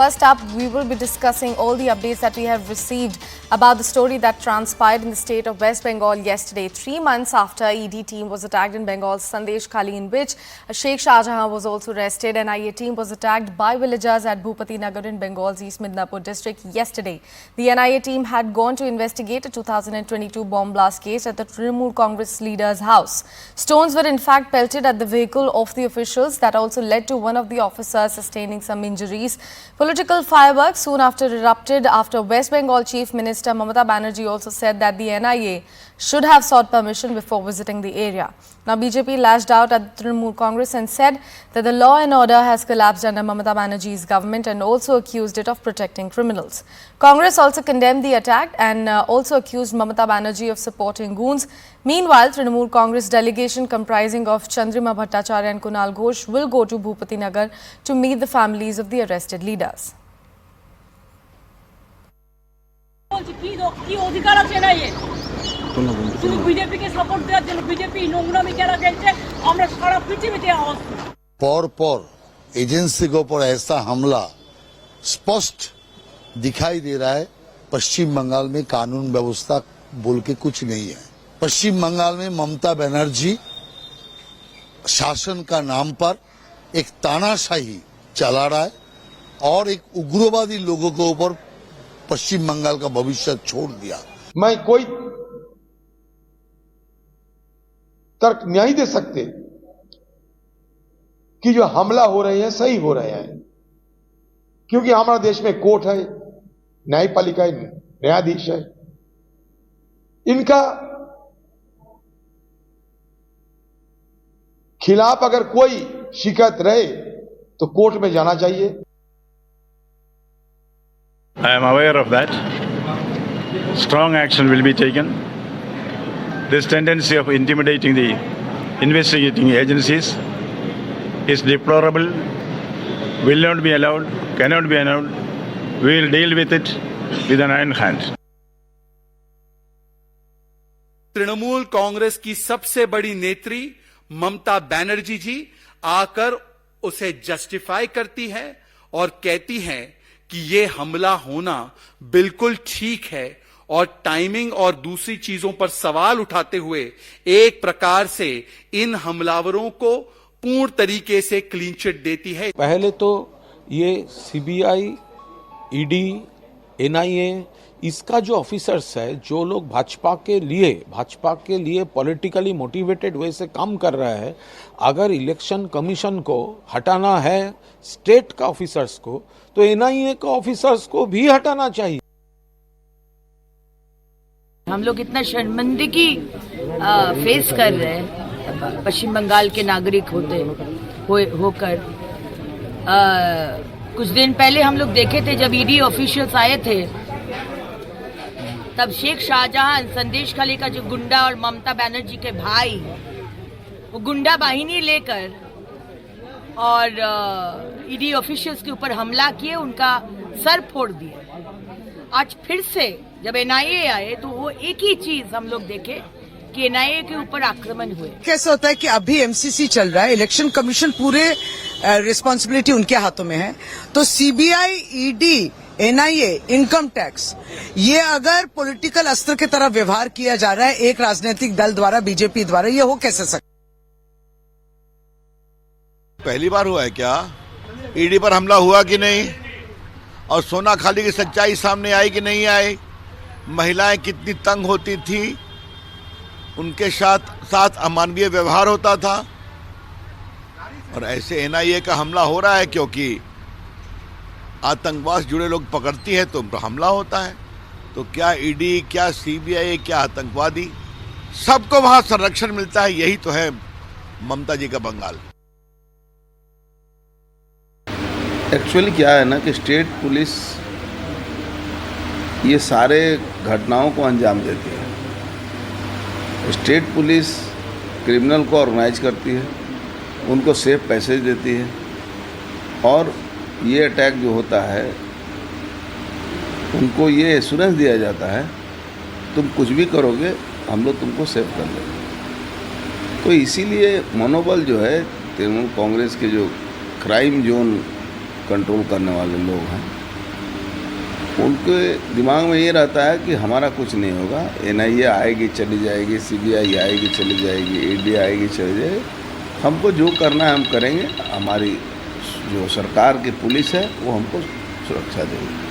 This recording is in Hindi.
First up, we will be discussing all the updates that we have received about the story that transpired in the state of West Bengal yesterday, 3 months after ED team was attacked in Bengal's Sandesh Khali, in which Sheikh Shah Jahan was also arrested. NIA team was attacked by villagers at Bhupati Nagar in Bengal's East Midnapur district yesterday. The NIA team had gone to investigate a 2022 bomb blast case at the Trinamool Congress leader's house. Stones were in fact pelted at the vehicle of the officials. That also led to one of the officers sustaining some injuries. Political fireworks soon after erupted after West Bengal Chief Minister Mamata Banerjee also said that the NIA should have sought permission before visiting the area. Now, BJP lashed out at the Trinamool Congress and said that the law and order has collapsed under Mamata Banerjee's government and also accused it of protecting criminals. Congress also condemned the attack and also accused Mamata Banerjee of supporting goons. Meanwhile, Trinamool Congress delegation comprising of Chandrima Bhattacharya and Kunal Ghosh will go to Bhupati Nagar to meet the families of the arrested leaders. पर एजेंसी के ऊपर ऐसा हमला स्पष्ट दिखाई दे रहा है। पश्चिम बंगाल में कानून व्यवस्था बोल के कुछ नहीं है। पश्चिम बंगाल में ममता बनर्जी शासन का नाम पर एक तानाशाही चला रहा है और एक उग्रवादी लोगों के ऊपर पश्चिम बंगाल का भविष्य छोड़ दिया। मैं कोई तर्क नहीं दे सकते कि जो हमला हो रहे हैं सही हो रहे हैं, क्योंकि हमारे देश में कोर्ट है, न्यायपालिका है, न्यायाधीश है। इनका खिलाफ अगर कोई शिकायत रहे तो कोर्ट में जाना चाहिए। I am aware of that. Strong action will be taken. This tendency of intimidating the investigating agencies is deplorable, will not be allowed, cannot be allowed. We will deal with it with an iron hand. Trinamool Congress की सबसे बड़ी नेत्री ममता बनर्जी जी आकर उसे जस्टिफाई करती है और कहती है कि ये हमला होना बिल्कुल ठीक है और टाइमिंग और दूसरी चीजों पर सवाल उठाते हुए एक प्रकार से इन हमलावरों को पूर्ण तरीके से क्लीन चिट देती है। पहले तो ये सीबीआई, ईडी, एनआईए, इसका जो ऑफिसर्स है, जो लोग भाजपा के लिए पॉलिटिकली मोटिवेटेड वे से काम कर रहा है, अगर इलेक्शन कमीशन को हटाना है स्टेट का ऑफिसर्स को, तो एनआईए का ऑफिसर्स को भी हटाना चाहिए। हम लोग इतना शर्मिंदगी फेस कर रहे हैं पश्चिम बंगाल के नागरिक होकर। कुछ दिन पहले हम लोग देखे थे जब ईडी ऑफिशियल्स आए थे, तब शेख शाहजहां संदेश खाली का जो गुंडा और ममता बनर्जी के भाई वो गुंडा बाहिनी लेकर और ईडी ऑफिशियल्स के ऊपर हमला किए, उनका सर फोड़ दिए। आज फिर से जब एनआईए आए तो वो एक ही चीज हम लोग देखे कि एनआईए के ऊपर आक्रमण हुए। कैसा होता है कि अभी एमसीसी चल रहा है, इलेक्शन कमीशन पूरे रिस्पांसिबिलिटी उनके हाथों में है, तो CBI, ED, NIA, income tax, ये अगर पॉलिटिकल अस्त्र की तरह व्यवहार किया जा रहा है एक राजनीतिक दल द्वारा, बीजेपी द्वारा, ये हो कैसे सकता? पहली बार हुआ है क्या? ईडी पर हमला हुआ कि नहीं? और सोना खाली की सच्चाई सामने आई कि नहीं आई? महिलाएं कितनी तंग होती थी, उनके साथ अमानवीय व्यवहार होता था, और ऐसे एनआईए का हमला हो रहा है क्योंकि आतंकवाद जुड़े लोग पकड़ती है तो उन पर हमला होता है। तो क्या ईडी, क्या सीबीआई, क्या आतंकवादी, सबको वहां संरक्षण मिलता है। यही तो है ममता जी का बंगाल। एक्चुअली क्या है ना कि स्टेट पुलिस ये सारे घटनाओं को अंजाम देती है। स्टेट पुलिस क्रिमिनल को ऑर्गेनाइज करती है, उनको सेफ पैसेज देती है, और ये अटैक जो होता है उनको ये एश्योरेंस दिया जाता है तुम कुछ भी करोगे हम लोग तुमको सेव कर लेंगे। तो इसीलिए मनोबल जो है तृणमूल कांग्रेस के जो क्राइम जोन कंट्रोल करने वाले लोग हैं, उनके दिमाग में ये रहता है कि हमारा कुछ नहीं होगा, एनआईए आएगी चली जाएगी, सीबीआई आएगी चली जाएगी, ईडी आएगी चली जाएगी, हमको जो करना है हम करेंगे, हमारी जो सरकार की पुलिस है वो हमको सुरक्षा देगी।